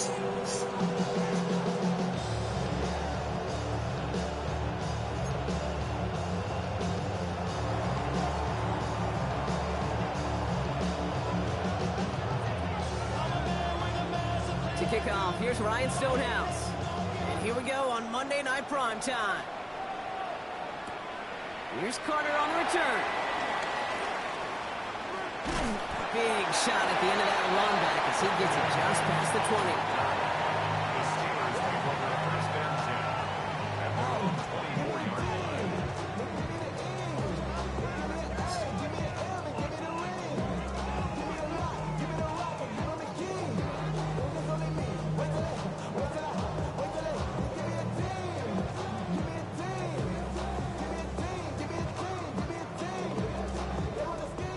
To kick off, here's Ryan Stonehouse. And here we go on Monday Night Primetime. Here's Carter on the return. Big shot at the end of that run back as he gets it just past the 20.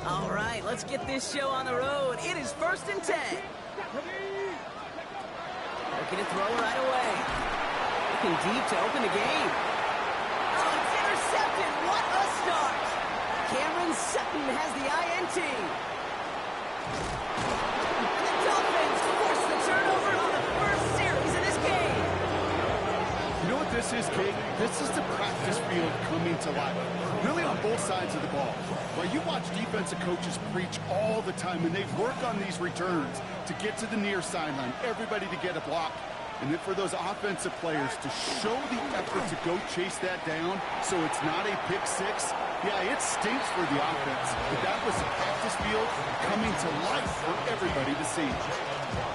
All right, let's get this show on the road. It is 1st and 10. Looking to throw right away. Looking deep to open the game. Oh, it's intercepted. What a start. Cameron Sutton has the INT. And the Dolphins force the turnover on the first series of this game. You know what this is, Kate? This is the practice field coming to life. Really on both sides of the ball. Well, you watch defensive coaches preach all the time, and they work on these returns to get to the near sideline, everybody to get a block. And then for those offensive players to show the effort to go chase that down so it's not a pick six, yeah, it stinks for the offense. But that was the practice field coming to life for everybody to see.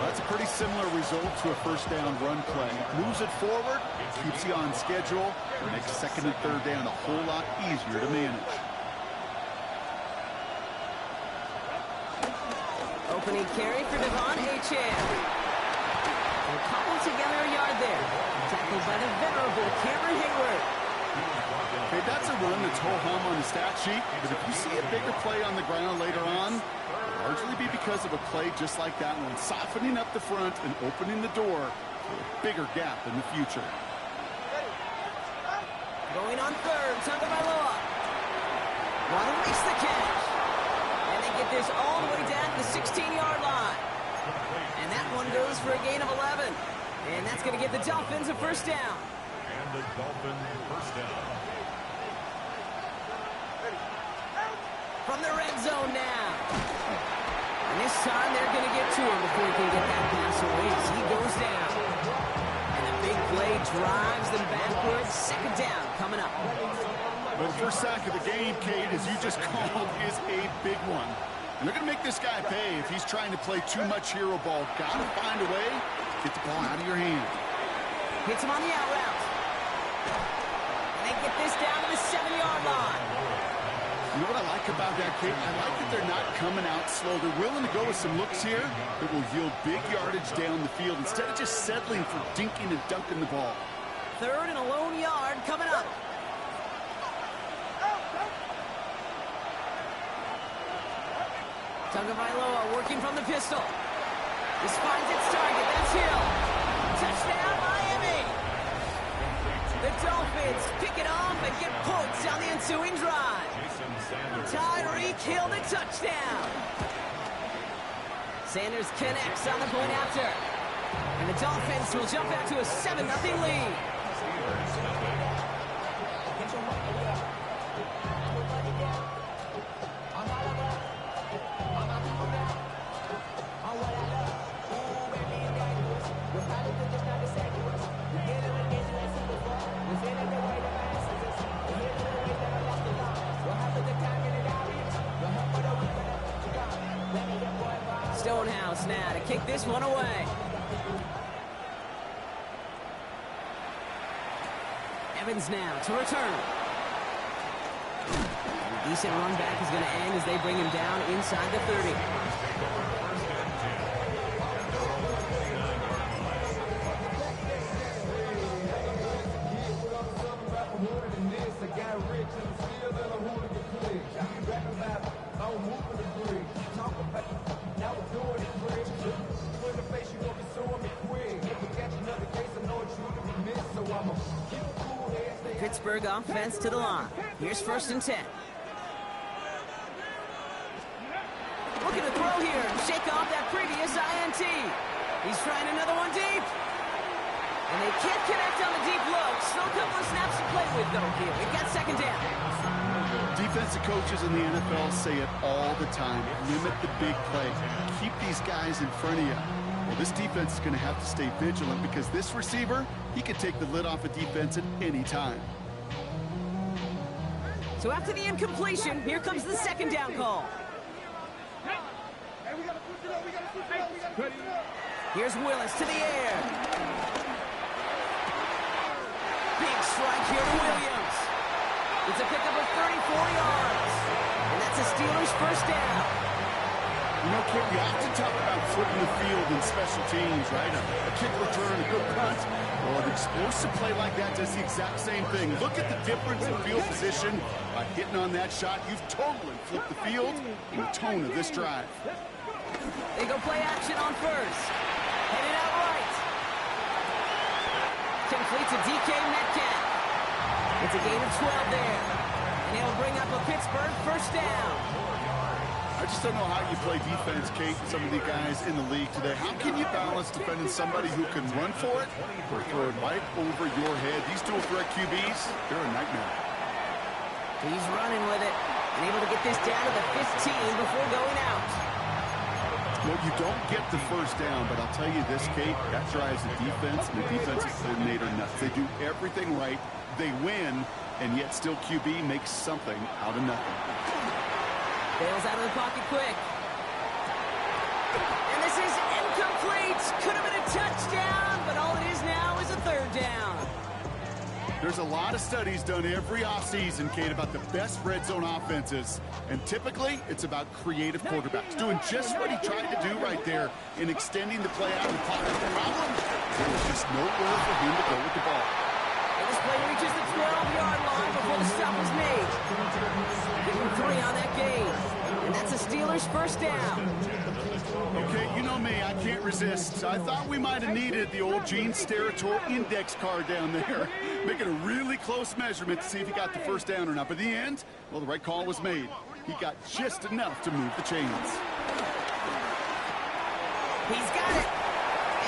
That's a pretty similar result to a first down run play. Moves it forward, keeps you on schedule, and makes second and third down a whole lot easier to manage. Opening carry for Devon Achane. They're cobbled together a yard there. Tackled by the venerable Cameron Hayward. Okay, that's a run that's ho-hum on the stat sheet, but if you see a bigger play on the ground later on, it'll largely be because of a play just like that one, softening up the front and opening the door for a bigger gap in the future. Going on third, Tagovailoa. Want to race the catch. And they get this all the way down to the 16-yard line. And that one goes for a gain of 11. And that's going to give the Dolphins a first down. And the Dolphins first down. From the red zone now. And this time they're going to get to him before he can get that pass away as he goes down. And the big play drives them backwards. Second down coming up. But the first sack of the game, Kate, as you just called, is a big one. And they're going to make this guy pay if he's trying to play too much hero ball. Got to find a way to get the ball out of your hand. Hits him on the out route. And they get this down to the 7-yard line. You know what I like about that, Kate? I like that they're not coming out slow. They're willing to go with some looks here that will yield big yardage down the field instead of just settling for dinking and dunking the ball. Third and a lone yard coming up. Tagovailoa working from the pistol. This finds its target. That's Hill. Touchdown, Miami. The Dolphins pick it off and get points on the ensuing drive. Tyreek Hill the touchdown. Sanders connects on the point after. And the Dolphins will jump out to a 7-0 lead. Stonehouse now to kick this one away. Evans now to return. A decent run back is going to end as they bring him down inside the 30. Pittsburgh offense to the line. Here's 1st and 10. Looking to throw here and shake off that previous INT. He's trying another one deep. And they can't connect on the deep look. Still a couple of snaps to play with, though, here. We've got second down. Defensive coaches in the NFL say it all the time. Limit the big play. Keep these guys in front of you. Well, this defense is going to have to stay vigilant because this receiver, he could take the lid off a defense at any time. So after the incompletion, here comes the second down call. Here's Willis to the air. Big strike here to Williams. It's a pickup of 34 yards. And that's a Steelers first down. You know, Kid, you often talk about flipping the field in special teams, right? A kick return, a good punt. Well, an explosive play like that does the exact same thing. Look at the difference in field position. By hitting on that shot, you've totally flipped the field and the tone of this drive. They go play action on first. Headed out right. Complete to DK Metcalf. It's a gain of 12 there. And he'll bring up a Pittsburgh first down. I just don't know how you play defense, Kate, with some of the guys in the league today. How can you balance defending somebody who can run for it or throw it right over your head? These dual threat QBs, they're a nightmare. He's running with it and able to get this down to the 15 before going out. Well, you don't get the first down, but I'll tell you this, Kate, that drives the defense and the defensive coordinator nuts. They do everything right, they win, and yet still QB makes something out of nothing. Bails out of the pocket quick. And this is incomplete. Could have been a touchdown, but all it is now is a third down. There's a lot of studies done every offseason, Kate, about the best red zone offenses. And typically, it's about creative quarterbacks doing just what he tried to do right there in extending the play out of the pocket. The problem, there was just nowhere for him to go with the ball. And this play reaches the 12-yard line before the stop was made. Give him 3 on that game. And that's a Steelers first down. Okay, you know me, I can't resist. I thought we might have needed the old Gene Steratore index card down there. Making a really close measurement to see if he got the first down or not. But in the end, well, the right call was made. He got just enough to move the chains. He's got it.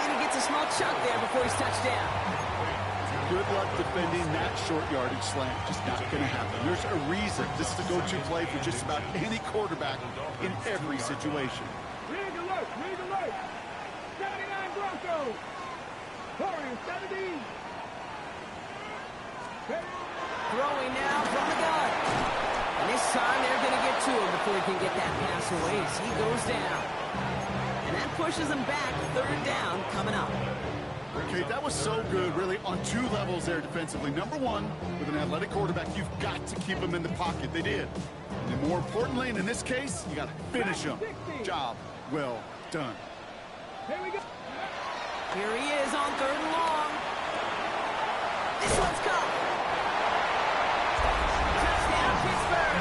And he gets a small chunk there before he's touched down. Good luck defending that short yardage slant. Just not going to happen. There's a reason this is the go-to play for just about any quarterback in every situation. Rig alert! Rig alert! 79 Broncos! Warriors 17! Throwing now from the gun. And this time they're going to get to him before he can get that pass away as he goes down. And that pushes him back. Third down coming up. Okay, that was so good, really, on 2 levels there defensively. Number one, with an athletic quarterback, you've got to keep him in the pocket. They did. And more importantly, and in this case, you got to finish him. Job well done. Here we go! Here he is on 3rd and long. This one's come. Touchdown, Pittsburgh.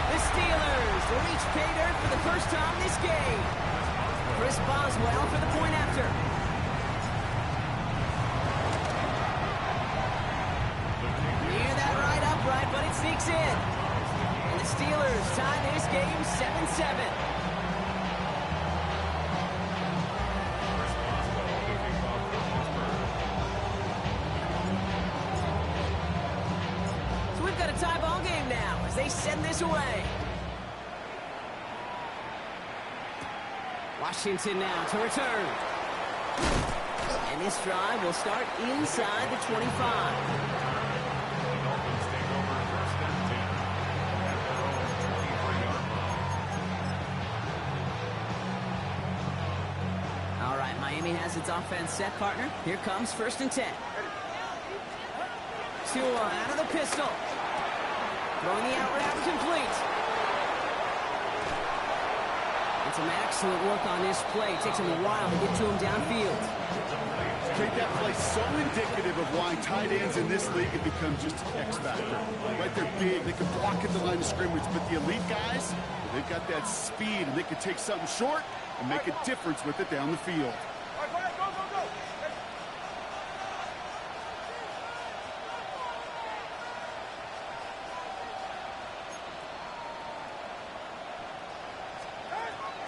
The Steelers reach pay dirt for the first time this game. Chris Boswell for the point after. Near that right upright, but it sneaks in. And the Steelers tie this game 7-7. Tie ball game now as they send this away. Washington now to return. And this drive will start inside the 25. All right, Miami has its offense set, partner. Here comes 1st and 10. Tua out of the pistol. Throwing the out route complete. And some excellent work on this play. It takes him a while to get to him downfield. Okay, that play's so indicative of why tight ends in this league have become just an X factor. Right, they're big, they can block at the line of scrimmage, but the elite guys, they've got that speed, and they can take something short and make a difference with it down the field. All right, go, go, go!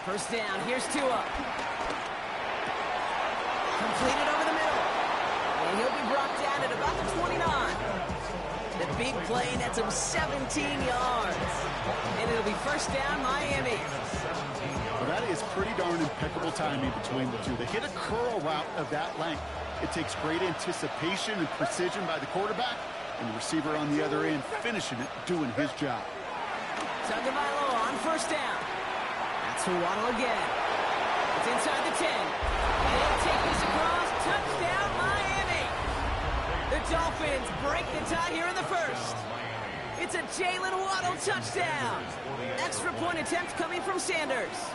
First down, here's Tua. brought down at about the 29. The big play nets him 17 yards. And it'll be first down, Miami. Well, that is pretty darn impeccable timing between the two. They hit a curl route of that length. It takes great anticipation and precision by the quarterback, and the receiver on the other end finishing it, doing his job. Tagovailoa on first down. That's for Waddle again. It's inside the 10. And he'll take this across. Touchdown, Miami. The Dolphins break the tie here in the first. It's a Jalen Waddle touchdown. Extra point attempt coming from Sanders.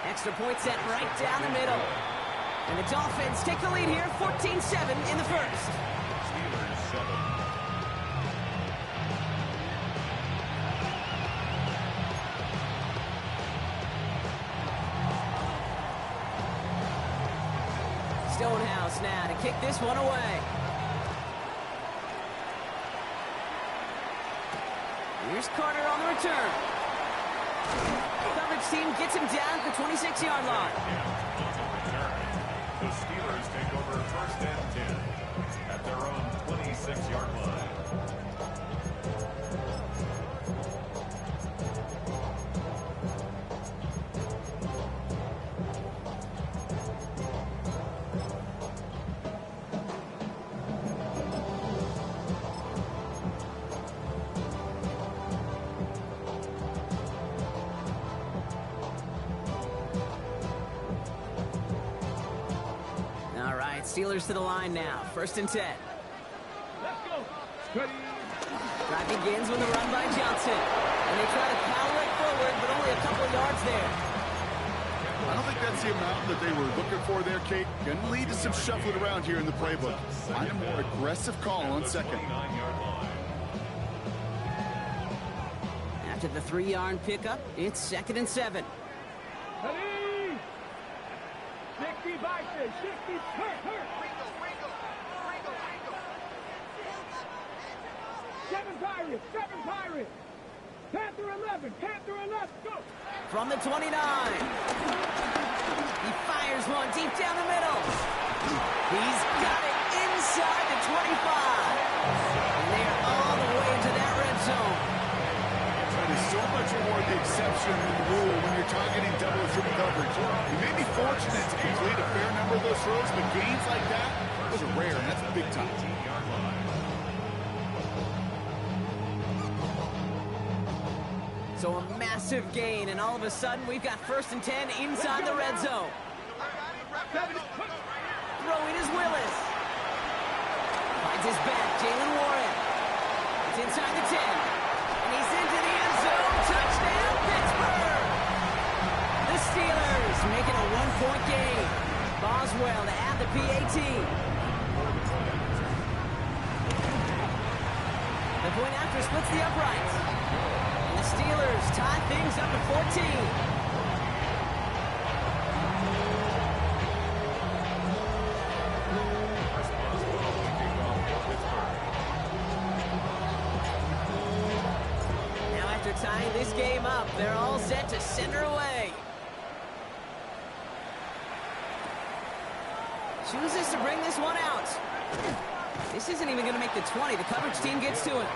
Extra point set right down the middle. And the Dolphins take the lead here, 14-7 in the first. Steelers 7. Stonehouse now to kick this one away. Here's Carter on the return. Coverage team gets him down at the 26-yard line. The Steelers take over first and 10 at their own 26-yard line. Steelers to the line now. First and 10. Let's go. Ready. Drive begins with a run by Johnson. And they try to power it forward, but only a couple of yards there. I don't think that's the amount that they were looking for there, Kate. Going to lead to some shuffling around here in the playbook. Find a more aggressive call on second. After the 3-yard pickup, it's second and 7. Ready. 60 boxes. 60. Hurt. 7 Pirates. Panther 11. Go. From the 29. He fires one deep down the middle. He's got it inside the 25. And they are all the way into that red zone. That is so much more the exception than the rule when you're targeting double or triple coverage. You may be fortunate to complete a fair number of those throws, but gains like that, those are rare, and that's big time. So a massive gain, and all of a sudden we've got first and 10 inside the red zone. Throwing is Willis. Finds his back, Jalen Warren. It's inside the 10. And he's into the end zone. Touchdown, Pittsburgh! The Steelers making a 1-point gain. Boswell to add the PAT. The point after splits the uprights. And the Steelers tie things up at 14. Tying this game up, they're all set to send her away. Chooses to bring this one out. This isn't even going to make the 20. The coverage team gets to it.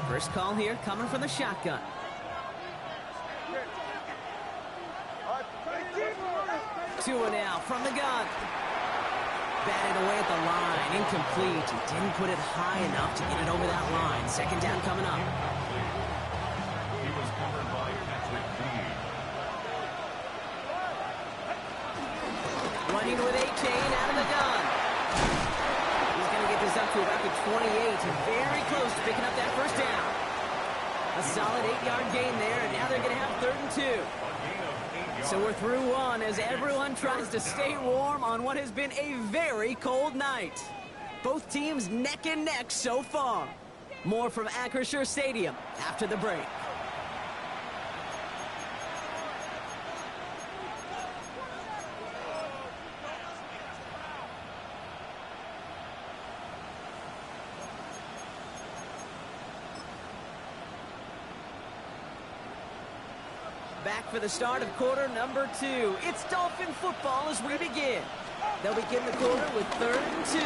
First call here coming from the shotgun. Tua now from the gun. Batted away at the line. Incomplete. He didn't put it high enough to get it over that line. Second down coming up. He was covered by Patrick Reed. Running with A-Chain out of the gun. He's going to get this up to about the 28. Very close to picking up that first down. A solid 8-yard gain there, and now they're going to have 3rd and 2. A gain of 8 So we're through one as everyone tries to stay warm on what has been a very cold night. Both teams neck and neck so far. More from Acrisure Stadium after the break. Back for the start of quarter number 2. It's Dolphin football as we begin. They'll begin the quarter with 3rd and 2.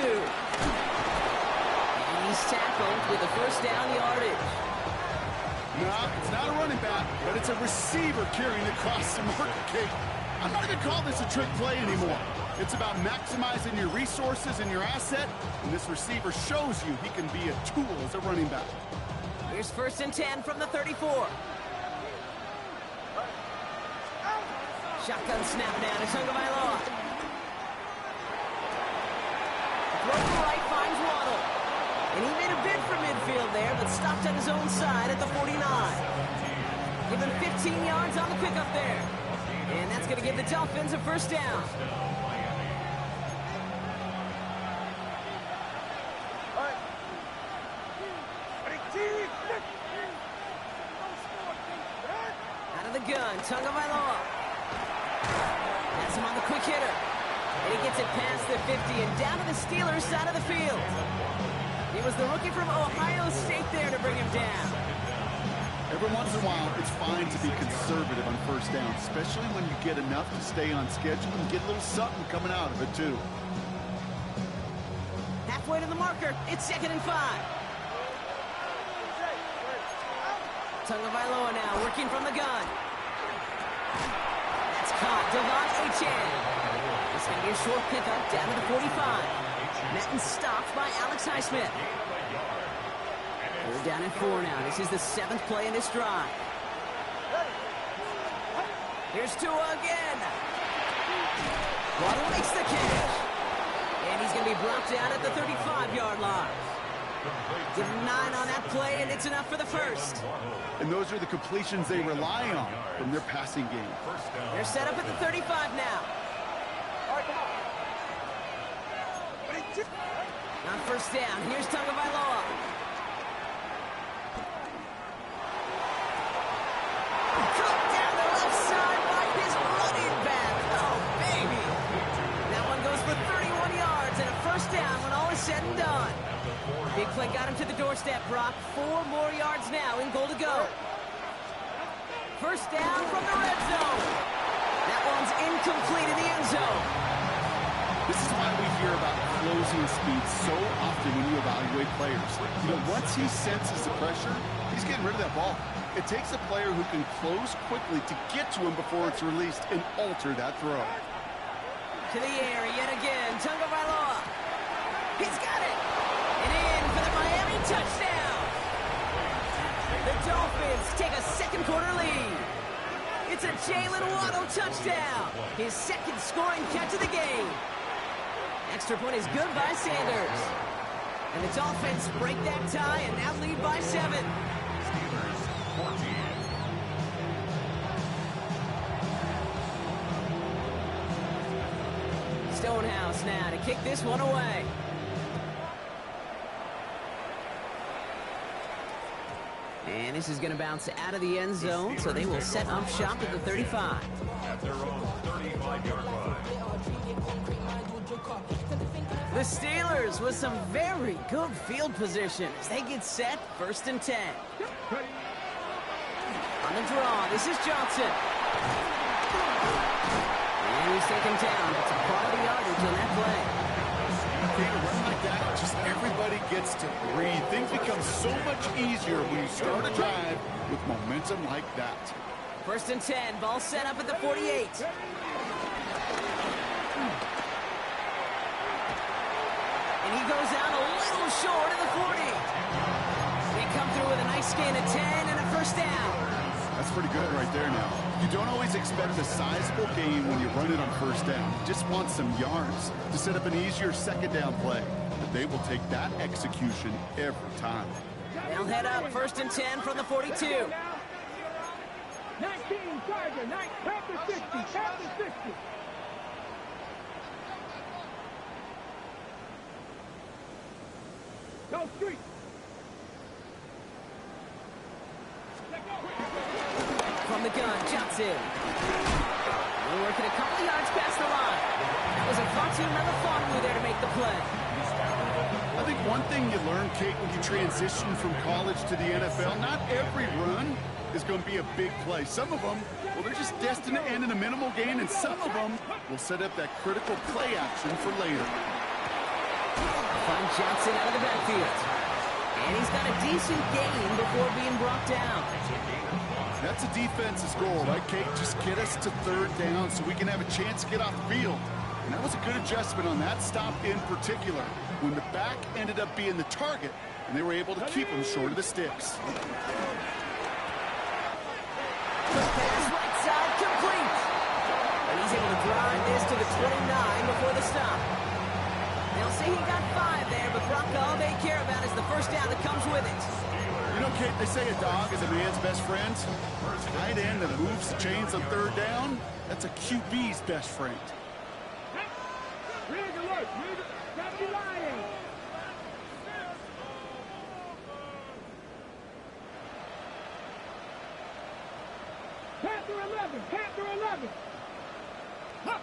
And he's tackled with a first down yardage. No, it's not a running back, but it's a receiver carrying across the market cake. I'm not going to call this a trick play anymore. It's about maximizing your resources and your asset, and this receiver shows you he can be a tool as a running back. Here's 1st and 10 from the 34. Shotgun snap now to Tagovailoa. Throw to right finds Waddle. And he made a bid for midfield there, but stopped on his own side at the 49. Give him 15 yards on the pickup there. And that's going to give the Dolphins a first down. Out of the gun, Tagovailoa. That's him on the quick hitter. And he gets it past the 50 and down to the Steelers' side of the field. It was the rookie from Ohio State there to bring him down. Every once in a while, it's fine to be conservative on first down, especially when you get enough to stay on schedule and get a little something coming out of it, too. Halfway to the marker, it's 2nd and 5. Tagovailoa now working from the gun. That's caught. Devon Achane. It's going to be a short pickup down to the 45. Met and stopped by Alex Highsmith. We're down at 4 now. This is the 7th play in this drive. Here's Tua again. Waddle makes the catch. And he's going to be brought down at the 35-yard line. Give him 9 on that play, and it's enough for the first. And those are the completions they rely on from their passing game. They're set up at the 35 now. On first down, here's Tagovailoa. Cut down the left side by his running back. Oh, baby. That one goes for 31 yards and a first down when all is said and done. Big play got him to the doorstep, Brock. 4 more yards now in goal to go. First down from the red zone. That one's incomplete in the end zone. This is why we hear about closing speed so often when you evaluate players. You know, once he senses the pressure, he's getting rid of that ball. It takes a player who can close quickly to get to him before it's released and alter that throw. To the air yet again, Tagovailoa. He's got it. And in for the Miami touchdown. The Dolphins take a second quarter lead. It's a Jalen Waddle touchdown. His 2nd scoring catch of the game. Extra point is good by Sanders. And the Dolphins break that tie and now lead by 7. Steelers 14. Stonehouse now to kick this one away. And this is going to bounce out of the end zone, so they will set up shop at the 35. At their own 35-yard line. The Steelers with some very good field position as they get set, 1st and 10. On the draw, this is Johnson. And he's taken down. It's a quality yardage on that play. Okay, a run like that, just everybody gets to breathe. Things become so much easier when you start a drive with momentum like that. 1st and 10, ball set up at the 48. And he goes out a little short of the 40. They come through with a nice gain of 10 and a first down. That's pretty good right there now. You don't always expect a sizable gain when you run it on first down. You just want some yards to set up an easier 2nd down play. But they will take that execution every time. They'll head up 1st and 10 from the 42. 19. Moving Tiger, 9, Panther 60, Panther 60. Go street. From the gun, Johnson. We're working a couple of yards past the line. That was a far too move there to make the play. I think one thing you learn, Kate, when you transition from college to the NFL, not every run is going to be a big play. Some of them, well, they're just destined to end in a minimal gain, and some of them will set up that critical play action for later. Find Johnson out of the backfield. And he's got a decent gain before being brought down. That's a defense's goal, right, Kate? Just get us to third down so we can have a chance to get off the field. And that was a good adjustment on that stop in particular, when the back ended up being the target, and they were able to keep him short of the sticks. Pass right side complete. And he's able to drive this to the 29 before the stop. They'll say he got 5 there, but Brock, all they care about is the first down that comes with it. You know, Kate, they say a dog is a man's best friend. Tight end that moves the chains on third down, that's a QB's best friend. Rig alert, rig, Deputy Lion. Panther 11, Panther 11. Huh.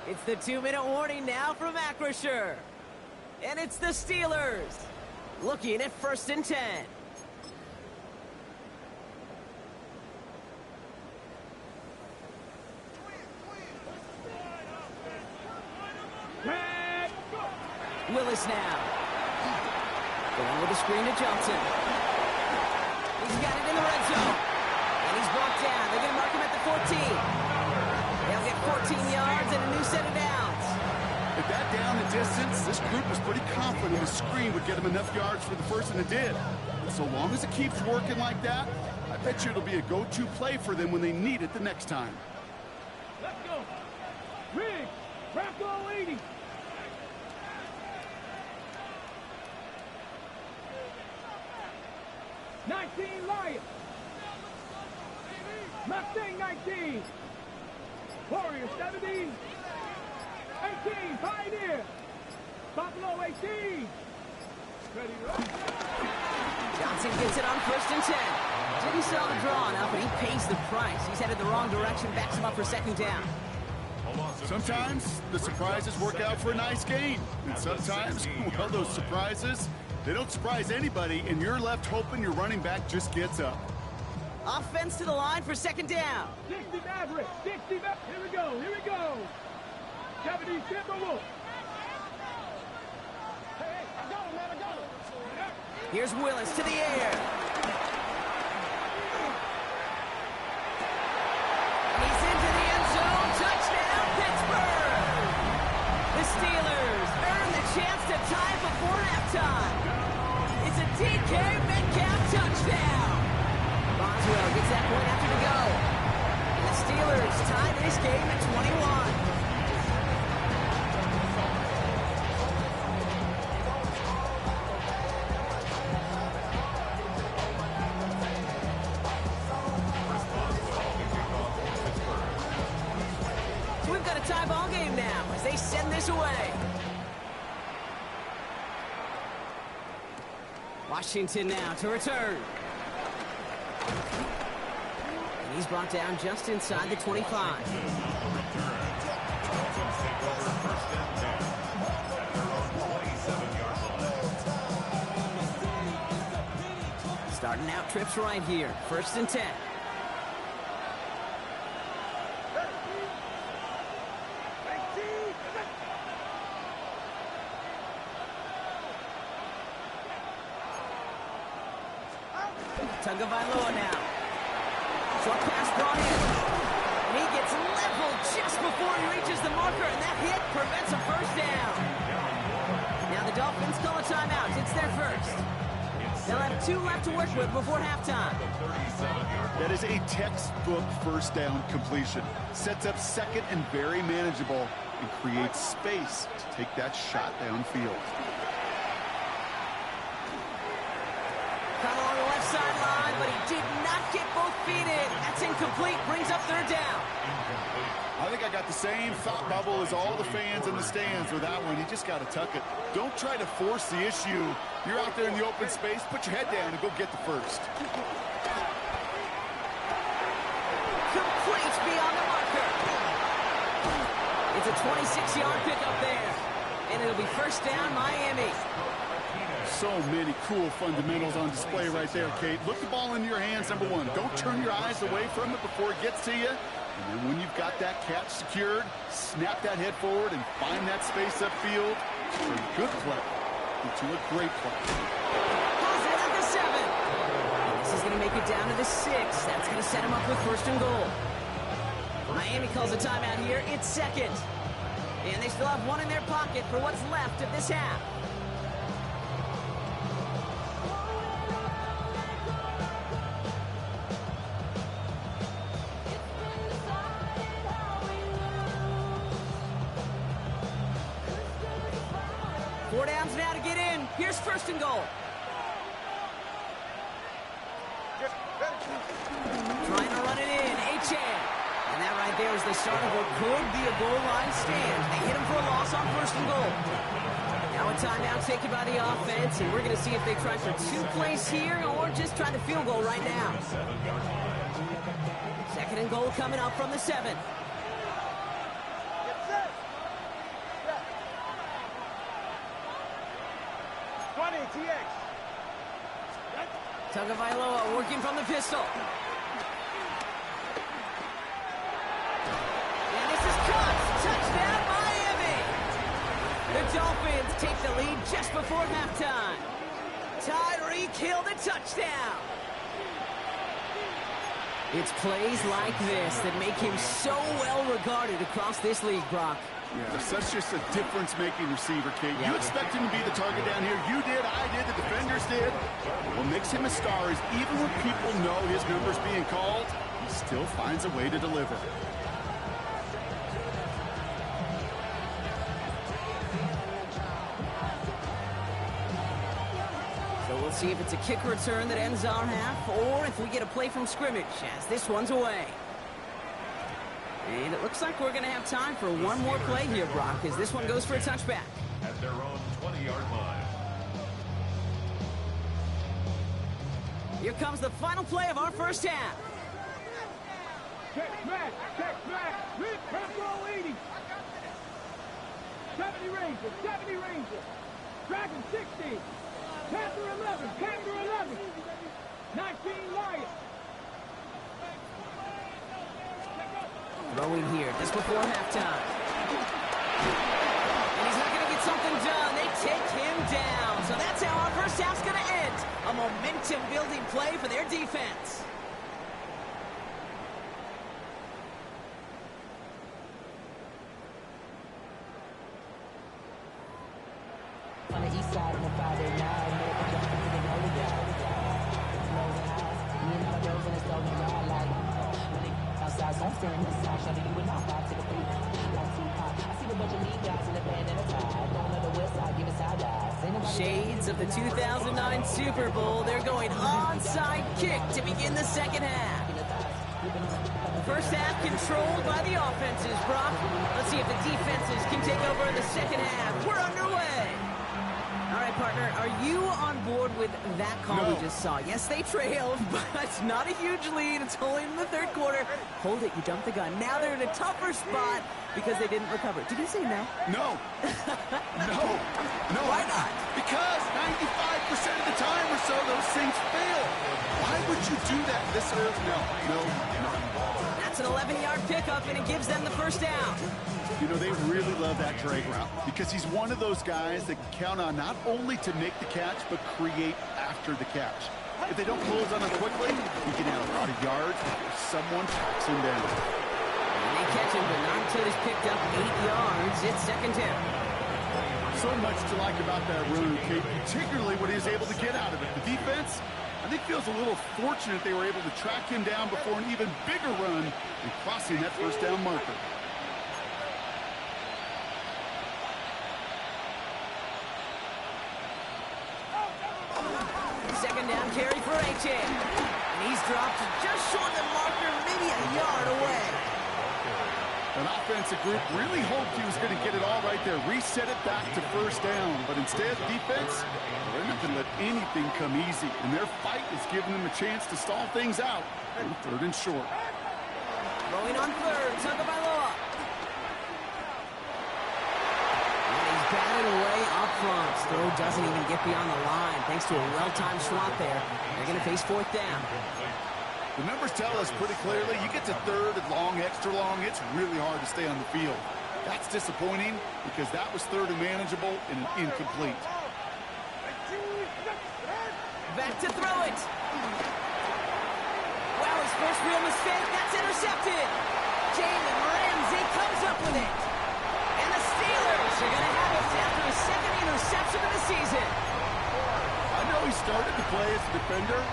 It's the 2-minute warning now from Acrisure. And it's the Steelers. Looking at 1st and 10. Willis now. Going with the screen to Johnson. He's got it in the red zone. And he's brought down. They're going to mark him at the 14. They'll get 14 yards and a new set of downs. At that down and distance, this group was pretty confident the screen would get them enough yards for the first, and it did. And so long as it keeps working like that, I bet you it'll be a go-to play for them when they need it the next time. Let's go. Rig, Bronco 80. Lions. Mustang 19. Warriors 17. 18. Pioneer. Buffalo 18. Ready, right? Johnson gets it on 1st and 10. Didn't sell the draw enough, and he pays the price. He's headed the wrong direction, backs him up for 2nd down. Sometimes the surprises work out for a nice gain. And sometimes, well, those surprises, they don't surprise anybody, and you're left hoping your running back just gets up. Offense to the line for 2nd down. 60 Maverick. 60 Maverick. Here we go. Here we go. 70 Timberwolves. Hey, I got him, man. I got him. Here's Willis to the air. And he's into the end zone. Touchdown, Pittsburgh. The Steelers earn the chance to tie before halftime. It's a DK Metcalf touchdown. Boswell gets that point after the go. And the Steelers tie this game at 21. So we've got a tie ball game now as they send this away. Washington now to return. And he's brought down just inside the 25. Starting out trips right here. 1st and 10. Tagovailoa now. Short pass brought in. And he gets leveled just before he reaches the marker, and that hit prevents a 1st down. Now the Dolphins call a timeout. It's their first. They'll have 2 left to work with before halftime. That is a textbook 1st down completion. Sets up 2nd and very manageable, and creates space to take that shot downfield. Caught along the left sideline, but he did not get both feet in. That's incomplete. Brings up third down. I think I got the same thought bubble as all the fans in the stands with that one. You just got to tuck it. Don't try to force the issue. You're out there in the open space. Put your head down and go get the first. Complete beyond the marker. It's a 26-yard pickup there. And it'll be first down, Miami. So many cool fundamentals on display right there, Kate. Look the ball into your hands, number one. Don't turn your eyes away from it before it gets to you. And then when you've got that catch secured, snap that head forward and find that space upfield. From a good play into a great play. Pulls it at the 7. This is going to make it down to the 6. That's going to set him up with first and goal. Miami calls a timeout here. It's second. And they still have one in their pocket for what's left of this half. Four downs now to get in. Here's first and goal. Trying to run it in. Achane. And that right there is the start of what could be a goal line stand. They hit him for a loss on first and goal. Now a timeout taken by the offense, and we're going to see if they try for 2 plays here or just try the field goal right now. Second and goal coming up from the 7. Tagovailoa working from the pistol. And this is caught. Touchdown, Miami. The Dolphins take the lead just before halftime. Tyreek Hill the touchdown. It's plays like this that make him so well regarded across this league, Brock. Yeah, such just a difference-making receiver, Kate. You expect him to be the target down here. You did, I did, the defenders did. What makes him a star is even when people know his number's being called, he still finds a way to deliver. So we'll see if it's a kick return that ends our half or if we get a play from scrimmage as this one's away. And it looks like we're going to have time for one more play here, Brock, as this one goes for a touchback. At their own 20-yard line. Here comes the final play of our first half. Check back, hit press roll 80. 70 Rangers, 70 Rangers. Dragon 60. Panther 11, Panther 11. 19 Lions. Throwing here just before halftime. And he's not going to get something done. They take him down. So that's how our first half's going to end. A momentum-building play for their defense. On the east side of the Friday night, me and my girls in the stolen yard like outside, so I'm staring inside, shawty, you and I vibe to the beat. Like Tupac, I see a bunch of mean guys in the band and a tie. Don't know the west side, give it side eyes. Shades of the 2009 Super Bowl. They're going onside kick to begin the second half. First half controlled by the offenses, Brock. Let's see if the defenses can take over in the second half. We're underway. All right, partner, are you on board with that call we just saw? Yes, they trailed, but it's not a huge lead. It's only in the third quarter. Hold it, you jumped the gun. Now they're in a tougher spot because they didn't recover. Did you say no? No. No. Why not? Because 95% of the time or so, those things fail. Why would you do that this early? No. That's an 11-yard pickup, and it gives them the first down. You know, they really love that drag route because he's one of those guys that can count on not only to make the catch, but create after the catch. If they don't close on him quickly, he can add a lot of yards before someone tracks him down. And they catch him, but not until he's picked up 8 yards. It's second down. So much to like about that run, Kate, particularly what he was able to get out of it. The defense, I think, feels a little fortunate they were able to track him down before an even bigger run and crossing that first down marker. second down carry for A-Chain. And he's dropped just short of the marker, maybe a yard away. An offensive group really hoped he was going to get it all right there, reset it back to first down. But instead, defense, they're not going to let anything come easy. And their fight is giving them a chance to stall things out on third and short. Going on third, Tagovailoa. And he's batted away up front. Throw doesn't even get beyond the line. Thanks to a well-timed swat there. They're going to face fourth down. The numbers tell us pretty clearly, you get to third and long, extra long, it's really hard to stay on the field. That's disappointing because that was third and manageable and an incomplete. Back to throw it. Wow, his first real mistake. That's intercepted. Jalen Ramsey comes up with it. And the Steelers are going to have it after his second interception of the season. I know he started to play as a defender.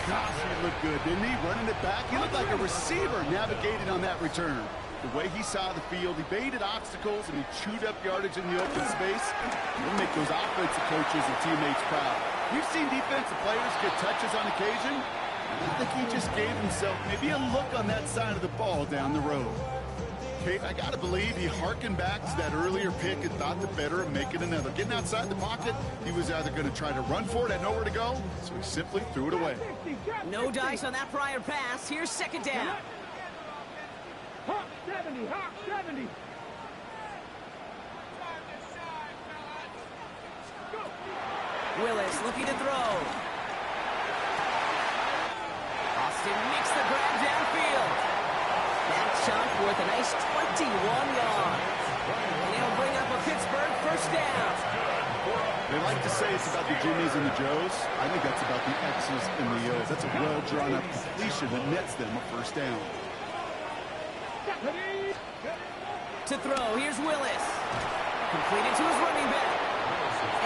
Gosh, he looked good, didn't he? Running it back. He looked like a receiver navigating on that return. The way he saw the field, he baited obstacles, and he chewed up yardage in the open space. He'll make those offensive coaches and teammates proud. We've seen defensive players get touches on occasion. I think he just gave himself maybe a look on that side of the ball down the road. Kate, I got to believe he harkened back to that earlier pick and thought the better of making another. Getting outside the pocket, he was either going to try to run for it, had nowhere to go, so he simply threw it away. No dice on that prior pass. Here's second down. Hawk 70, Hawk 70. Willis looking to throw. Austin makes the grab downfield. That chunk worth a nice 21 yards. And he'll bring up a Pittsburgh first down. They like to say it's about the Jimmies and the Joes. I think that's about the X's and the O's. That's a well-drawn-up completion that nets them a first down. To throw, here's Willis. Completed to his running back.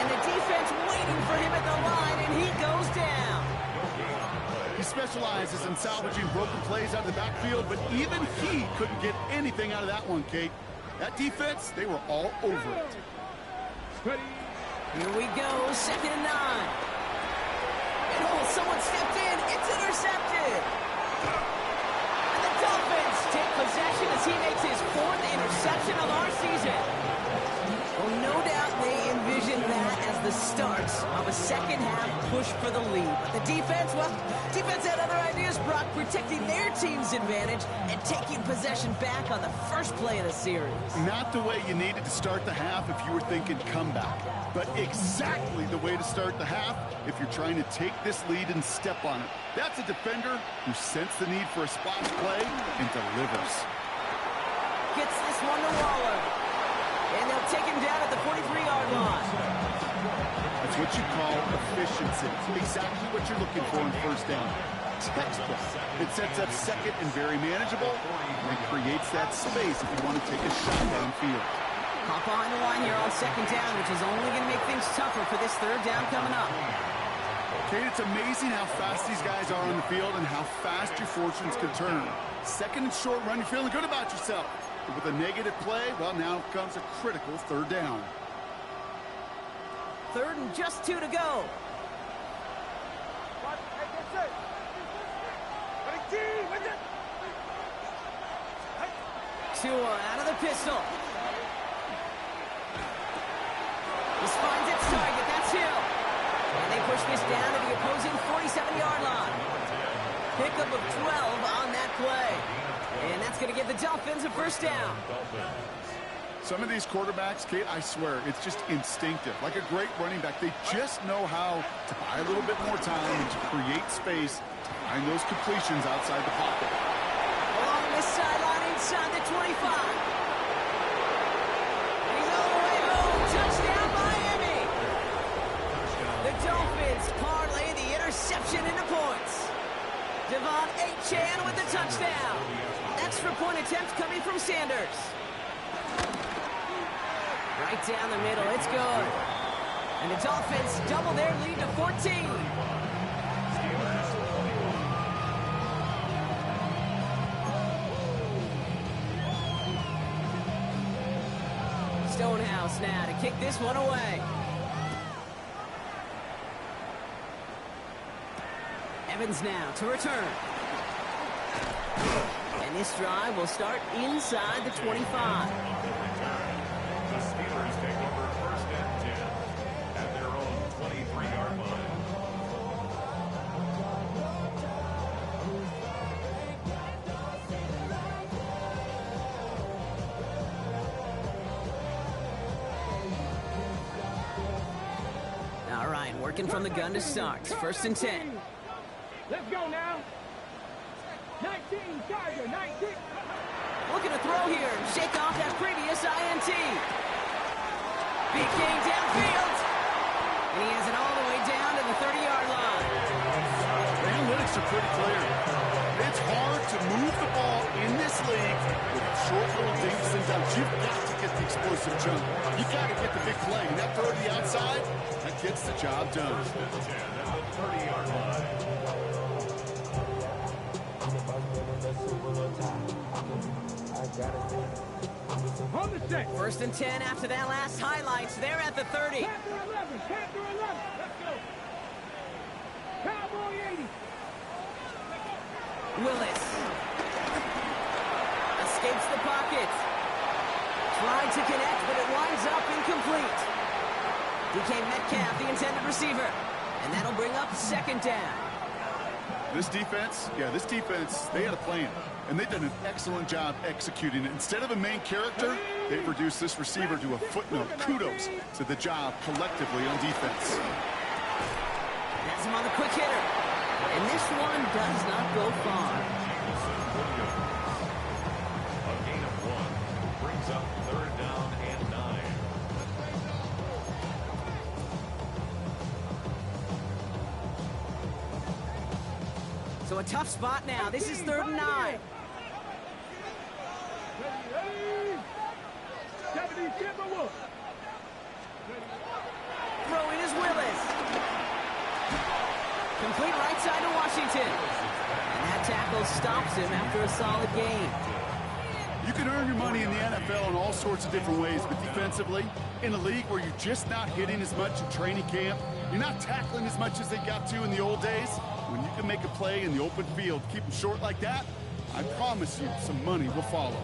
And the defense waiting for him at the line, and he goes down. He specializes in salvaging broken plays out of the backfield, but even he couldn't get anything out of that one, Kate. That defense, they were all over it. Here we go, second and 9. And oh, someone stepped in. It's intercepted. And the Dolphins take possession as he makes his 4th interception of our season. Well, no doubt they envision that as the start of a second-half push for the lead. But the defense, well, defense had other ideas, Brock, protecting their team's advantage and taking possession back on the first play of the series. Not the way you needed to start the half if you were thinking comeback, but exactly the way to start the half if you're trying to take this lead and step on it. That's a defender who sensed the need for a splash play and delivers. Gets this one to Waller. And they'll take him down at the 43-yard line. That's what you call efficiency. Exactly what you're looking for in first down. Textbook. It sets up second and very manageable, and creates that space if you want to take a shot downfield. Hop behind the line here on second down, which is only going to make things tougher for this third down coming up. Kate, it's amazing how fast these guys are on the field and how fast your fortunes can turn. Second and short run, you're feeling good about yourself. But with a negative play, well, now comes a critical third down. Third and just 2 to go. Tua out of the pistol. This finds its target. That's Hill. And they push this down to the opposing 47-yard line. Pickup of 12 on that play. And that's going to give the Dolphins a first down. Some of these quarterbacks, Kate, I swear, it's just instinctive. Like a great running back, they just know how to buy a little bit more time and to create space to find those completions outside the pocket. Along this sideline inside the 25. And he's all the way home. Touchdown, Miami. The Dolphins parlay the interception into points. Devon A-Chan with the touchdown. Extra point attempt coming from Sanders. Right down the middle, it's good. And the Dolphins double their lead to 14. Stonehouse now to kick this one away. Evans now to return. And this drive will start inside the 25. The Steelers take over first and 10 at their own 23-yard line. All right, working from the gun to start. First and 10. Let's go now. 19, Tiger, 19. Looking to throw here and shake off that previous INT. Big gain downfield. And he has it all the way down to the 30-yard line. The analytics are pretty clear. It's hard to move the ball in this league with short little dinks and dumps. You've got to get the explosive jump. You've got to get the big play. And that throw to the outside, that gets the job done. First and 10 at the 30-yard line. On the set. First and 10 after that last highlights. They're at the 30. Panther 11, Panther 11. Let's go. Cowboy 80. Willis escapes the pocket. Tried to connect, but it winds up incomplete. DK Metcalf, the intended receiver. And that'll bring up second down. This defense, they had a plan. And they've done an excellent job executing it. Instead of a main character, they've reduced this receiver to a footnote. Kudos to the job collectively on defense. Has him on the quick hitter. And this one does not go far. A gain of 1 brings up third down and 9. So a tough spot now. This is third and 9. 70 Timberwolves. Throwing is Willis. Complete right side to Washington. And that tackle stops him after a solid gain. You can earn your money in the NFL in all sorts of different ways, but defensively, in a league where you're just not hitting as much in training camp, you're not tackling as much as they got to in the old days, when you can make a play in the open field, keep them short like that, I promise you some money will follow.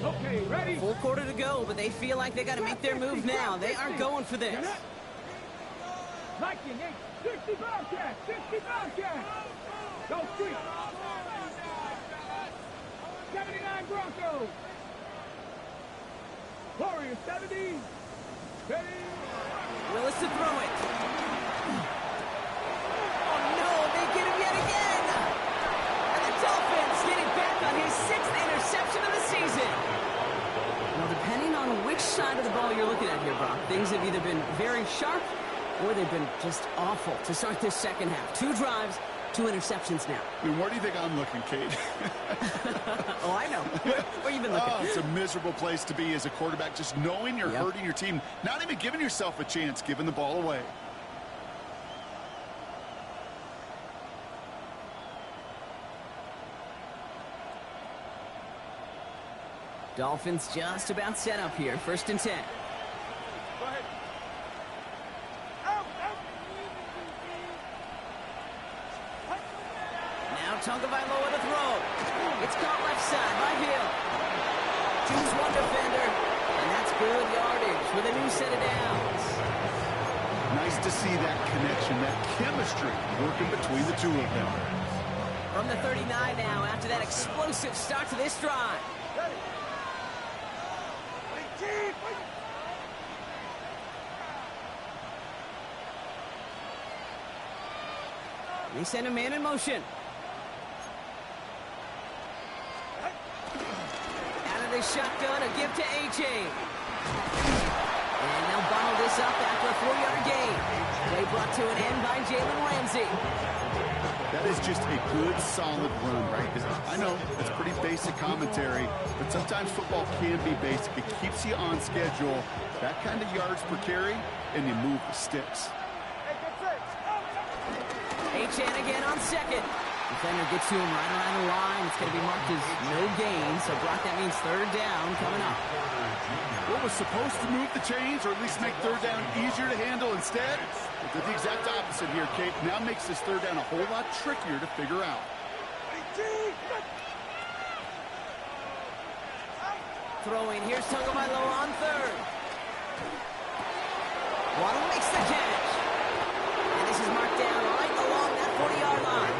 Okay, ready? Full quarter to go, but they feel like they got to make their move now. They aren't going for this. Viking 8, 65 cash, 65 cash. Go street. 79 Broncos. Warriors 70. Ready? Willis to throw it. Oh no, they get him yet again. And the Dolphins getting back on his 6th interception of the season. Now, depending on which side of the ball you're looking at here, Brock, things have either been very sharp or they've been just awful to start this second half. 2 drives, 2 interceptions now. I mean, where do you think I'm looking, Kate? Oh, I know. Where you been looking? Oh, it's a miserable place to be as a quarterback, just knowing you're hurting your team, not even giving yourself a chance, giving the ball away. Dolphins just about set up here. First and 10. Go ahead. Now Tagovailoa to throw. It's caught left side by Hill. Choose one defender, and that's good yardage with a new set of downs. Nice to see that connection, that chemistry working between the two of them. From the 39 now after that explosive start to this drive. They send a man in motion. Out of the shotgun, a give to A.J. And they'll bottle this up after a 4-yard gain. Play brought to an end by Jalen Ramsey. That is just a good, solid run, right? I know it's pretty basic commentary, but sometimes football can be basic. It keeps you on schedule. That kind of yards per carry, and you move the sticks. Achane again on second. Defender gets to him right around the line. It's going to be marked as no gain. So, Brock, that means third down coming up. What was supposed to move the chains, or at least make third down easier to handle instead, Did the exact opposite here, Kate. Now makes this third down a whole lot trickier to figure out. Throwing, here's Tagovailoa on third. Waddle makes the catch. And this is marked down right along that 40-yard line.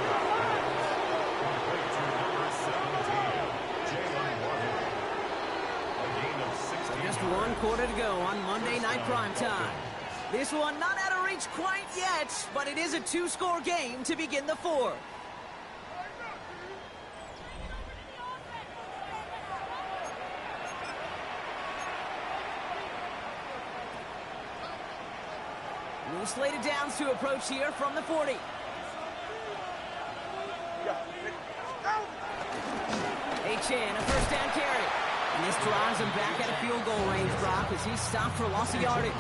So just 1 quarter to go on Monday Night Primetime. This one not out of reach quite yet, but it is a 2-score game to begin the fourth. New slated downs to approach here from the 40. H.N. a first down carry. And this drives him back at a field goal range, Brock, as he's stopped for loss of yardage.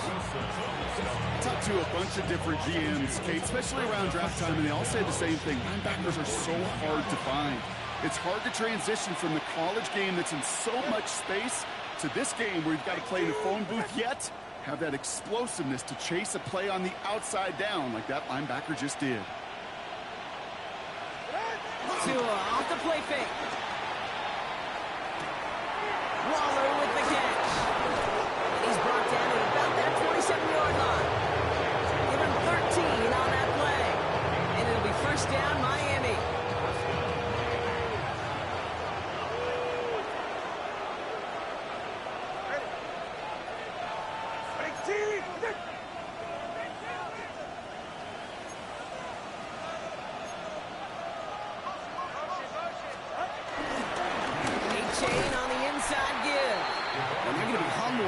Talked to a bunch of different GMs, Kate, especially around draft time, and they all say the same thing. Linebackers are so hard to find. It's hard to transition from the college game that's in so much space to this game where you've got to play in a phone booth, yet have that explosiveness to chase a play on the outside down like that linebacker just did. Off the play fake. Waller with the catch. And he's brought down at about that 27-yard line. Give him 13 on that play. And it'll be first down, Miami.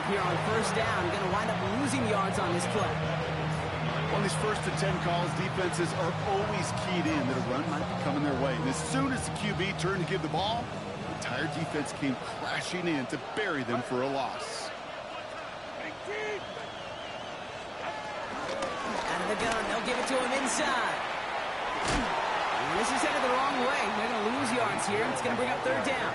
Here on first down, going to wind up losing yards on this play. On these first and 10 calls, defenses are always keyed in that a run might be coming their way. And as soon as the QB turned to give the ball, the entire defense came crashing in to bury them for a loss. Out of the gun, they'll give it to him inside. And this is headed the wrong way. They're going to lose yards here. It's going to bring up third down.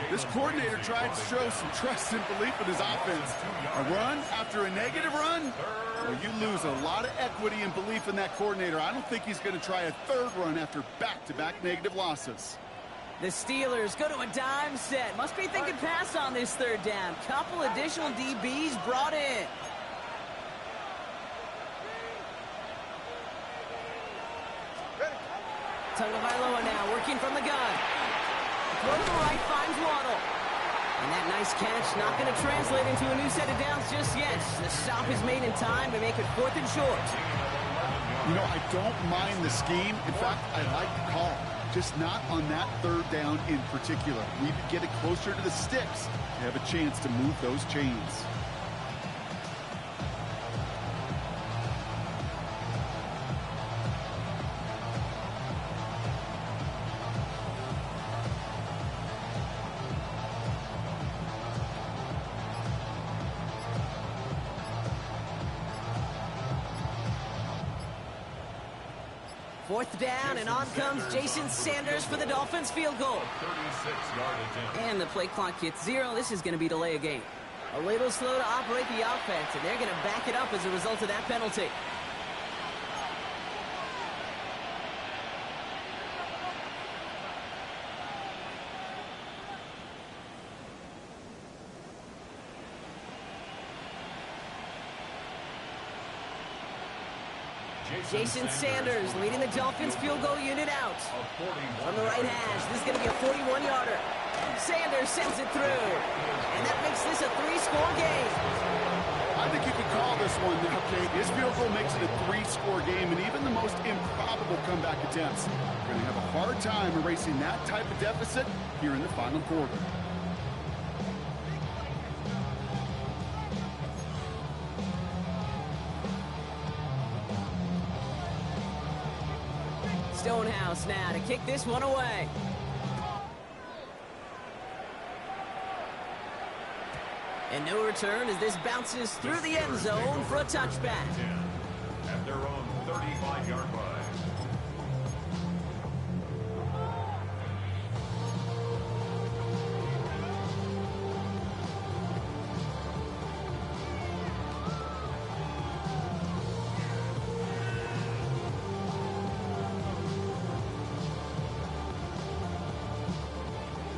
This coordinator tried to show some trust and belief in his offense. A run after a negative run? Well, you lose a lot of equity and belief in that coordinator. I don't think he's going to try a third run after back-to-back negative losses. The Steelers go to a dime set. Must be thinking pass on this third down. Couple additional DBs brought in. Tagovailoa now working from the gun. Throw to the right, finds Waddle. And that nice catch not going to translate into a new set of downs just yet. The stop is made in time to make it 4th and short. You know, I don't mind the scheme. In fact, I like the call. Just not on that third down in particular. We need to get it closer to the sticks to have a chance to move those chains. Fourth down, and on comes Jason Sanders for the Dolphins field goal. And the play clock hits 0. This is going to be delay a game. A little slow to operate the offense, and they're going to back it up as a result of that penalty. Jason Sanders leading the Dolphins field goal unit out. On the right hash, this is going to be a 41-yarder. Sanders sends it through. And that makes this a 3-score game. I think you could call this one now, Kate. His field goal makes it a 3-score game, and even the most improbable comeback attempts are going to have a hard time erasing that type of deficit here in the final quarter. Stonehouse now to kick this one away. And no return as this bounces through the end zone for a touchback. At their own 35-yard line.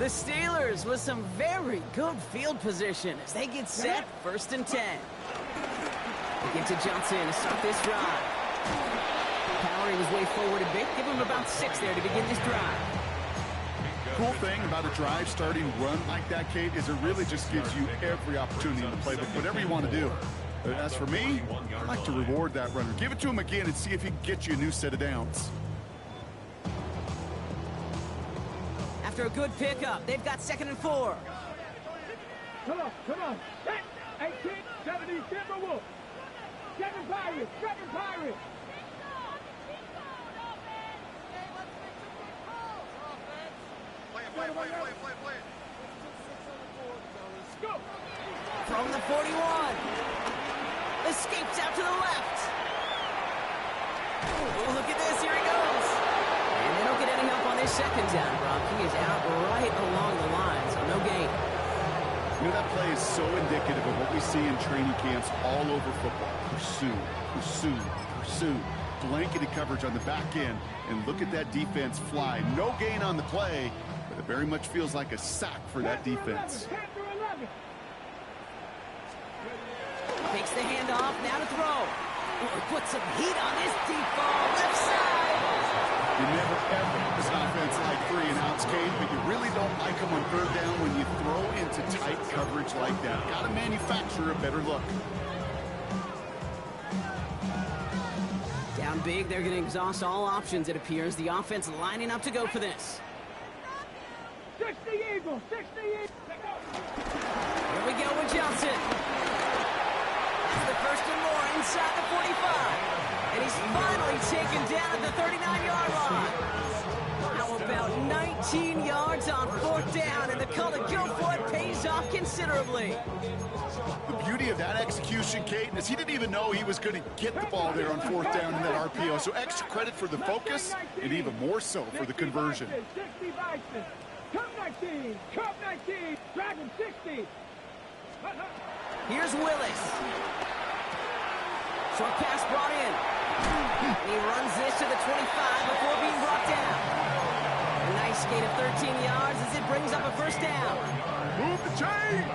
The Steelers with some very good field position as they get set, 1st and 10. They get to Johnson to start this drive. Powering his way forward a bit. Give him about 6 there to begin this drive. Cool thing about a drive starting run like that, Kate, is it really just gives you every opportunity in the playbook, whatever you want to do. As for me, I like to reward that runner. Give it to him again and see if he can get you a new set of downs. After a good pickup, they've got 2nd and 4. Come on. 18, 70, Timberwolves. 7 Pirates. Play. Go. From the 41. Escapes out to the left. Oh, look at this. Here he goes. And they don't get any help on this 2nd down, Brock. He is out right along the line, so no gain. You know, that play is so indicative of what we see in training camps all over football. Pursue. Blanketed coverage on the back end. And look at that defense fly. No gain on the play, but it very much feels like a sack for that defense. Takes the handoff, now to throw. Put some heat on this deep ball, left side. You never ever as an offense like 3 and outs, Kate, but you really don't like them on 3rd down when you throw into tight coverage like that. Got to manufacture a better look. Down big, they're going to exhaust all options, it appears. The offense lining up to go for this. 60 Eagles. Here we go with Johnson. That's the 1st and more inside the 45. And he's finally taken down at the 39-yard line. Now about 19 yards on 4th down, and the call to go for it pays off considerably. The beauty of that execution, Kate, is he didn't even know he was going to get the ball there on 4th down in that RPO. So extra credit for the focus, and even more so for the conversion. 60 Bison. Cup 19. Dragon 60. Here's Willis. Short pass brought in. He runs this to the 25 before being brought down. A nice gain of 13 yards as it brings up a 1st down. Move the chains!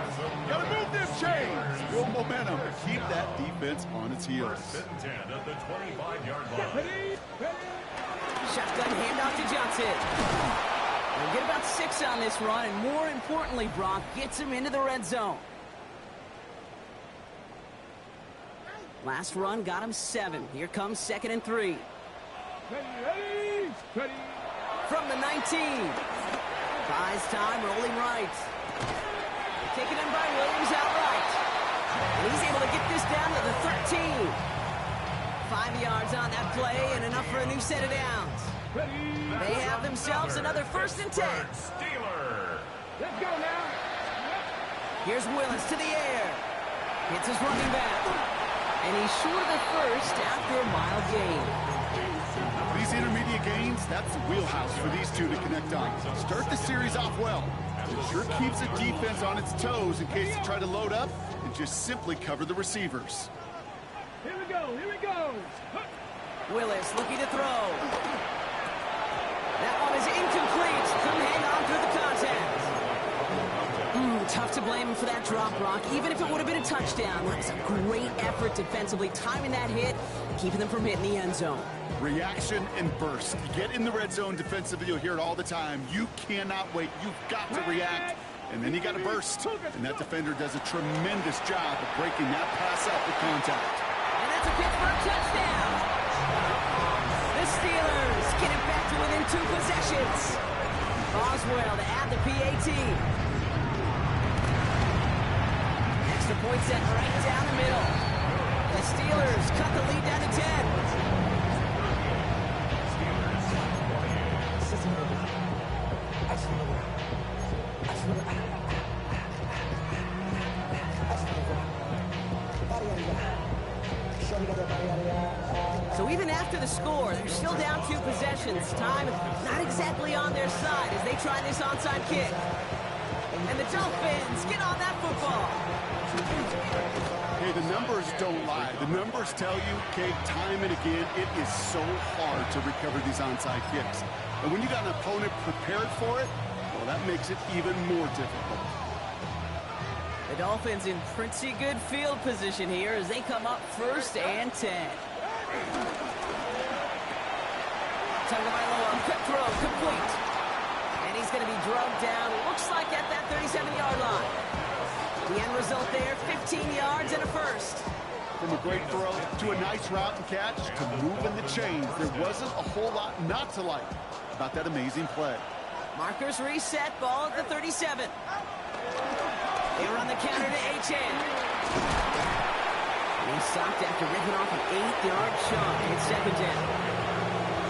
Gotta move them chains! Build momentum. Keep that defense on its heels. 10 at the 25-yard line. Shotgun handoff to Johnson. We'll get about 6 on this run, and more importantly, Brock gets him into the red zone. Last run got him 7. Here comes 2nd and 3. Ready. From the 19. Buys time, rolling right. Taken in by Williams outright. And he's able to get this down to the 13. 5 yards on that play and enough for a new set of downs. They have themselves another 1st and 10. Steeler. Let's go now. Here's Willis to the air. Hits his running back. And he's short of the 1st after a mile gain. These intermediate gains, that's the wheelhouse for these two to connect on. Start the series off well. It sure keeps the defense on its toes in case they try to load up and just simply cover the receivers. Here we go. Willis looking to throw. That one is incomplete. Couldn't hang on through the contact. Tough to blame him for that drop, Brock. Even if it would have been a touchdown, that was a great effort defensively, timing that hit, keeping them from hitting the end zone. Reaction and burst. You get in the red zone defensively, you'll hear it all the time. You cannot wait. You've got to react, and then you got to burst. And that defender does a tremendous job of breaking that pass up with contact. And that's a Pittsburgh touchdown. The Steelers get it back to within 2 possessions. Boswell to add the PAT. The point set right down the middle. The Steelers cut the lead down to 10. So even after the score, they're still down 2 possessions. Time not exactly on their side as they try this onside kick. And the Dolphins get on that football. Hey, the numbers don't lie. The numbers tell you, Kate, time and again, it is so hard to recover these onside kicks. And when you got an opponent prepared for it, well, that makes it even more difficult. The Dolphins in pretty good field position here as they come up 1st and 10. Tagovailoa, quick throw, complete. And he's going to be drugged down, looks like at that 37-yard line. The end result there, 15 yards and a first. From a great throw to a nice route and catch to moving the chains, there wasn't a whole lot not to like about that amazing play. Markers reset, ball at the 37. They run the counter to H.N. He stopped after ripping off an 8-yard shot. It's 2nd down.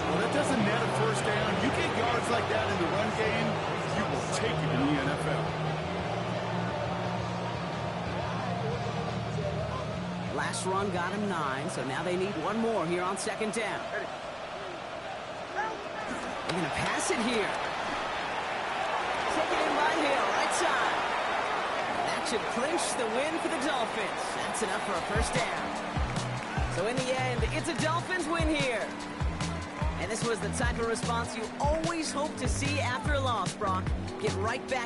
Well, that doesn't net a first down. You get yards like that in the run game, you will take it in the NFL. Last run got him 9, so now they need one more here on 2nd down. They're going to pass it here. Taken in by Hill, right side. That should clinch the win for the Dolphins. That's enough for a first down. So in the end, it's a Dolphins win here. And this was the type of response you always hope to see after a loss, Brock. Get right back